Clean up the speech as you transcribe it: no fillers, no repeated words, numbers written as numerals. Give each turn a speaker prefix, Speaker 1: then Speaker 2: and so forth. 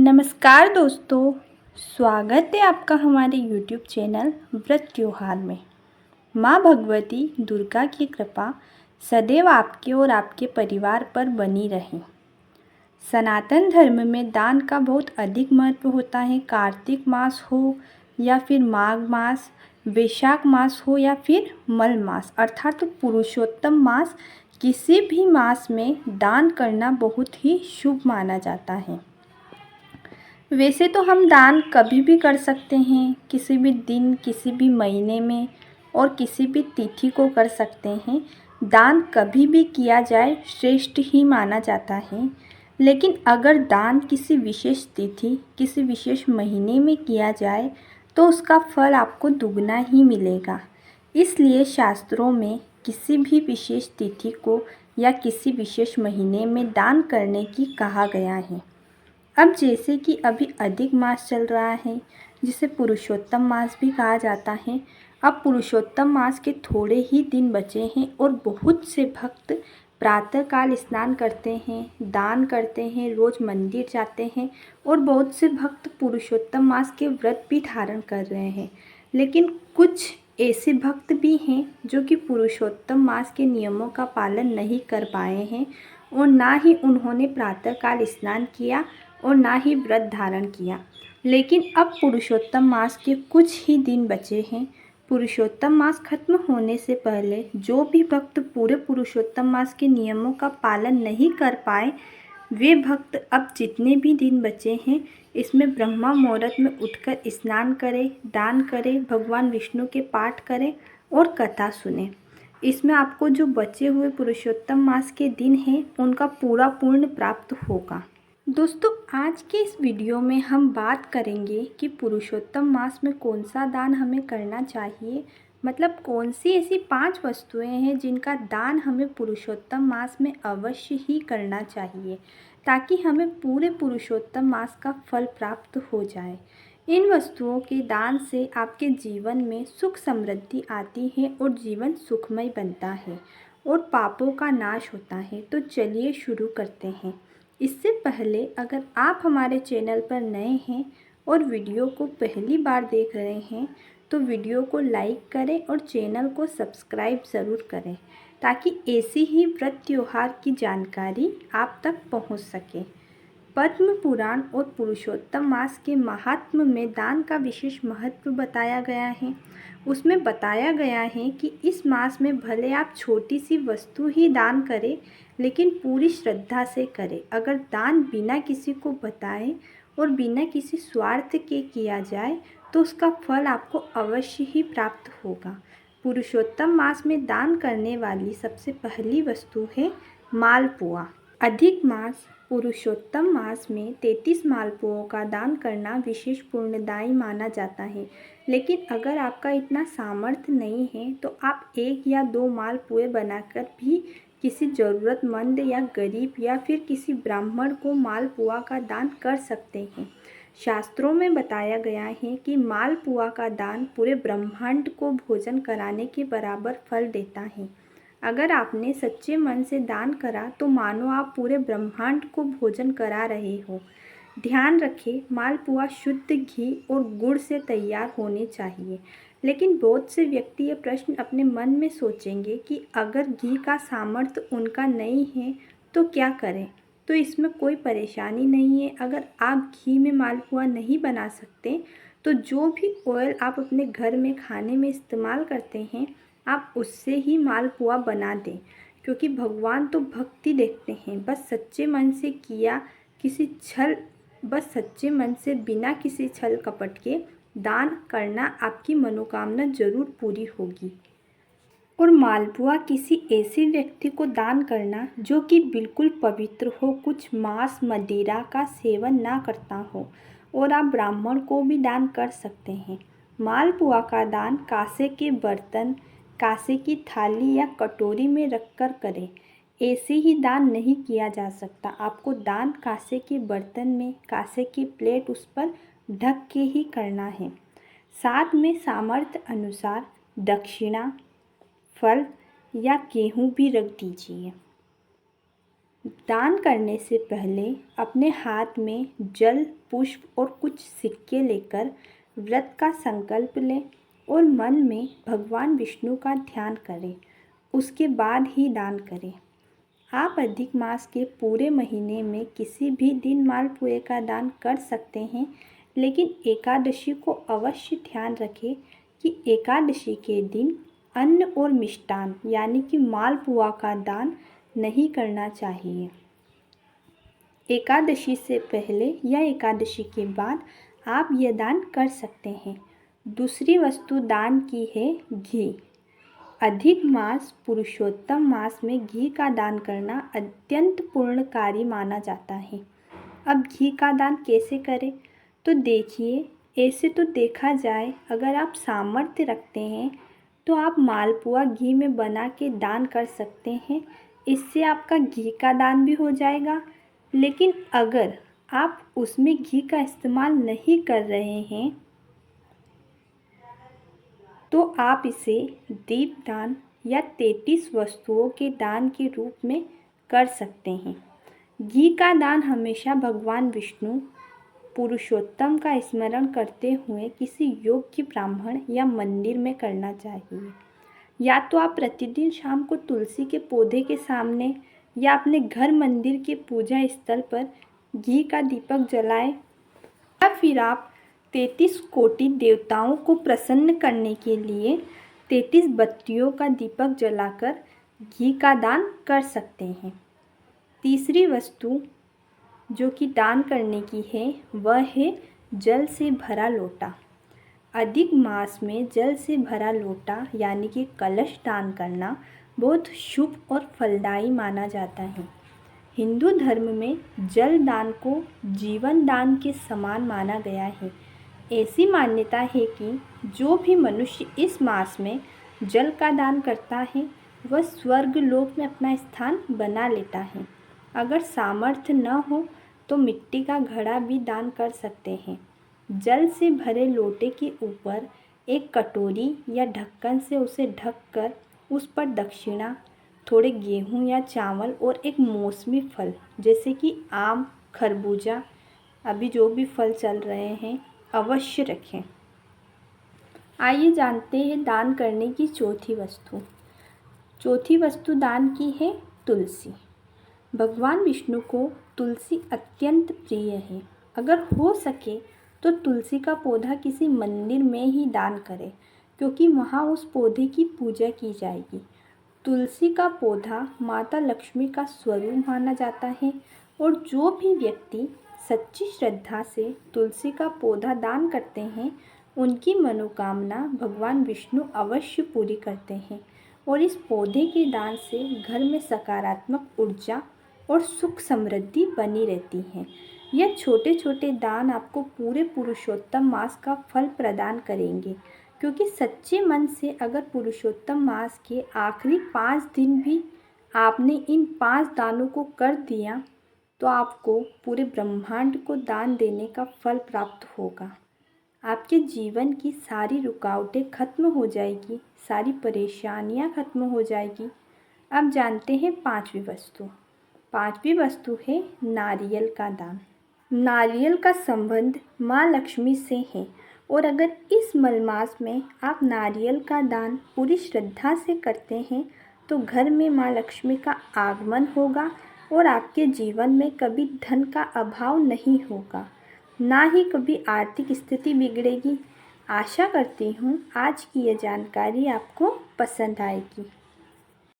Speaker 1: नमस्कार दोस्तों, स्वागत है आपका हमारे YouTube चैनल व्रत त्योहार में। माँ भगवती दुर्गा की कृपा सदैव आपके और आपके परिवार पर बनी रहे। सनातन धर्म में दान का बहुत अधिक महत्व होता है। कार्तिक मास हो या फिर माघ मास, वैशाख मास हो या फिर मल मास अर्थात पुरुषोत्तम मास, किसी भी मास में दान करना बहुत ही शुभ माना जाता है। वैसे तो हम दान कभी भी कर सकते हैं, किसी भी दिन, किसी भी महीने में और किसी भी तिथि को कर सकते हैं। दान कभी भी किया जाए श्रेष्ठ ही माना जाता है। लेकिन अगर दान किसी विशेष तिथि, किसी विशेष महीने में किया जाए तो उसका फल आपको दुगना ही मिलेगा। इसलिए शास्त्रों में किसी भी विशेष तिथि को या किसी विशेष महीने में दान करने की कहा गया है। अब जैसे कि अभी अधिक मास चल रहा है, जिसे पुरुषोत्तम मास भी कहा जाता है। अब पुरुषोत्तम मास के थोड़े ही दिन बचे हैं और बहुत से भक्त प्रातःकाल स्नान करते हैं, दान करते हैं, रोज़ मंदिर जाते हैं और बहुत से भक्त पुरुषोत्तम मास के व्रत भी धारण कर रहे हैं। लेकिन कुछ ऐसे भक्त भी हैं जो कि पुरुषोत्तम मास के नियमों का पालन नहीं कर पाए हैं और ना ही उन्होंने प्रातःकाल स्नान किया और ना ही व्रत धारण किया। लेकिन अब पुरुषोत्तम मास के कुछ ही दिन बचे हैं। पुरुषोत्तम मास खत्म होने से पहले जो भी भक्त पूरे पुरुषोत्तम मास के नियमों का पालन नहीं कर पाए, वे भक्त अब जितने भी दिन बचे हैं इसमें ब्रह्मा मुहूर्त में उठकर स्नान करें, दान करें, भगवान विष्णु के पाठ करें और कथा सुने। इसमें आपको जो बचे हुए पुरुषोत्तम मास के दिन हैं उनका पूरा पुण्य प्राप्त होगा। दोस्तों, आज के इस वीडियो में हम बात करेंगे कि पुरुषोत्तम मास में कौन सा दान हमें करना चाहिए। मतलब कौन सी ऐसी 5 वस्तुएं हैं जिनका दान हमें पुरुषोत्तम मास में अवश्य ही करना चाहिए, ताकि हमें पूरे पुरुषोत्तम मास का फल प्राप्त हो जाए। इन वस्तुओं के दान से आपके जीवन में सुख समृद्धि आती है और जीवन सुखमय बनता है और पापों का नाश होता है। तो चलिए शुरू करते हैं। इससे पहले अगर आप हमारे चैनल पर नए हैं और वीडियो को पहली बार देख रहे हैं तो वीडियो को लाइक करें और चैनल को सब्सक्राइब ज़रूर करें, ताकि ऐसी ही व्रत त्योहार की जानकारी आप तक पहुंच सके। पद्म पुराण और पुरुषोत्तम मास के महात्म्य में दान का विशेष महत्व बताया गया है। उसमें बताया गया है कि इस मास में भले आप छोटी सी वस्तु ही दान करें, लेकिन पूरी श्रद्धा से करें। अगर दान बिना किसी को बताए और बिना किसी स्वार्थ के किया जाए तो उसका फल आपको अवश्य ही प्राप्त होगा। पुरुषोत्तम मास में दान करने वाली सबसे पहली वस्तु है मालपुआ। अधिक मास पुरुषोत्तम मास में 33 मालपुओं का दान करना विशेष पुण्यदायी माना जाता है। लेकिन अगर आपका इतना सामर्थ्य नहीं है तो आप 1 या 2 मालपुए बनाकर भी किसी ज़रूरतमंद या गरीब या फिर किसी ब्राह्मण को मालपुआ का दान कर सकते हैं। शास्त्रों में बताया गया है कि मालपुआ का दान पूरे ब्रह्मांड को भोजन कराने के बराबर फल देता है। अगर आपने सच्चे मन से दान करा तो मानो आप पूरे ब्रह्मांड को भोजन करा रहे हो। ध्यान रखें, मालपुआ शुद्ध घी और गुड़ से तैयार होने चाहिए। लेकिन बहुत से व्यक्ति ये प्रश्न अपने मन में सोचेंगे कि अगर घी का सामर्थ्य उनका नहीं है तो क्या करें। तो इसमें कोई परेशानी नहीं है। अगर आप घी में मालपुआ नहीं बना सकते तो जो भी ऑयल आप अपने घर में खाने में इस्तेमाल करते हैं, आप उससे ही मालपुआ बना दें, क्योंकि भगवान तो भक्ति देखते हैं। बस सच्चे मन से किया, बस सच्चे मन से बिना किसी छल कपट के दान करना, आपकी मनोकामना जरूर पूरी होगी। और मालपुआ किसी ऐसे व्यक्ति को दान करना जो कि बिल्कुल पवित्र हो, कुछ मांस मदिरा का सेवन ना करता हो, और आप ब्राह्मण को भी दान कर सकते हैं। मालपुआ का दान कांसे के बर्तन, कांसे की थाली या कटोरी में रखकर करें। ऐसे ही दान नहीं किया जा सकता। आपको दान कांसे के बर्तन में, कांसे की प्लेट उस पर ढक के ही करना है। साथ में सामर्थ्य अनुसार दक्षिणा, फल या गेहूँ भी रख दीजिए। दान करने से पहले अपने हाथ में जल, पुष्प और कुछ सिक्के लेकर व्रत का संकल्प लें और मन में भगवान विष्णु का ध्यान करें। उसके बाद ही दान करें। आप अधिक मास के पूरे महीने में किसी भी दिन मालपुए का दान कर सकते हैं, लेकिन एकादशी को अवश्य ध्यान रखें कि एकादशी के दिन अन्न और मिष्टान यानी कि मालपुआ का दान नहीं करना चाहिए। एकादशी से पहले या एकादशी के बाद आप यह दान कर सकते हैं। दूसरी वस्तु दान की है घी। अधिक मास पुरुषोत्तम मास में घी का दान करना अत्यंत पुण्यकारी माना जाता है। अब घी का दान कैसे करें? तो देखिए, ऐसे तो देखा जाए अगर आप सामर्थ्य रखते हैं तो आप मालपुआ घी में बना के दान कर सकते हैं। इससे आपका घी का दान भी हो जाएगा। लेकिन अगर आप उसमें घी का इस्तेमाल नहीं कर रहे हैं तो आप इसे दीपदान या 33 वस्तुओं के दान के रूप में कर सकते हैं। घी का दान हमेशा भगवान विष्णु पुरुषोत्तम का स्मरण करते हुए किसी योग्य ब्राह्मण या मंदिर में करना चाहिए। या तो आप प्रतिदिन शाम को तुलसी के पौधे के सामने या अपने घर मंदिर के पूजा स्थल पर घी का दीपक जलाएं, या फिर आप 33 कोटि देवताओं को प्रसन्न करने के लिए 33 बत्तियों का दीपक जलाकर घी का दान कर सकते हैं। तीसरी वस्तु जो कि दान करने की है वह है जल से भरा लोटा। अधिक मास में जल से भरा लोटा यानी कि कलश दान करना बहुत शुभ और फलदायी माना जाता है। हिंदू धर्म में जल दान को जीवन दान के समान माना गया है। ऐसी मान्यता है कि जो भी मनुष्य इस मास में जल का दान करता है वह स्वर्ग लोक में अपना स्थान बना लेता है। अगर सामर्थ्य न हो तो मिट्टी का घड़ा भी दान कर सकते हैं। जल से भरे लोटे के ऊपर एक कटोरी या ढक्कन से उसे ढककर उस पर दक्षिणा, थोड़े गेहूं या चावल और एक मौसमी फल जैसे कि आम, खरबूजा, अभी जो भी फल चल रहे हैं, अवश्य रखें। आइए जानते हैं दान करने की चौथी वस्तु। चौथी वस्तु दान की है तुलसी। भगवान विष्णु को तुलसी अत्यंत प्रिय है। अगर हो सके तो तुलसी का पौधा किसी मंदिर में ही दान करें, क्योंकि वहाँ उस पौधे की पूजा की जाएगी। तुलसी का पौधा माता लक्ष्मी का स्वरूप माना जाता है और जो भी व्यक्ति सच्ची श्रद्धा से तुलसी का पौधा दान करते हैं उनकी मनोकामना भगवान विष्णु अवश्य पूरी करते हैं और इस पौधे के दान से घर में सकारात्मक ऊर्जा और सुख समृद्धि बनी रहती है। यह छोटे छोटे दान आपको पूरे पुरुषोत्तम मास का फल प्रदान करेंगे, क्योंकि सच्चे मन से अगर पुरुषोत्तम मास के आखिरी 5 दिन भी आपने इन 5 दानों को कर दिया तो आपको पूरे ब्रह्मांड को दान देने का फल प्राप्त होगा। आपके जीवन की सारी रुकावटें खत्म हो जाएगी, सारी परेशानियां खत्म हो जाएगी। अब जानते हैं पांचवी वस्तु। पांचवी वस्तु है नारियल का दान। नारियल का संबंध माँ लक्ष्मी से है और अगर इस मलमास में आप नारियल का दान पूरी श्रद्धा से करते हैं तो घर में माँ लक्ष्मी का आगमन होगा और आपके जीवन में कभी धन का अभाव नहीं होगा, ना ही कभी आर्थिक स्थिति बिगड़ेगी। आशा करती हूँ आज की यह जानकारी आपको पसंद आएगी।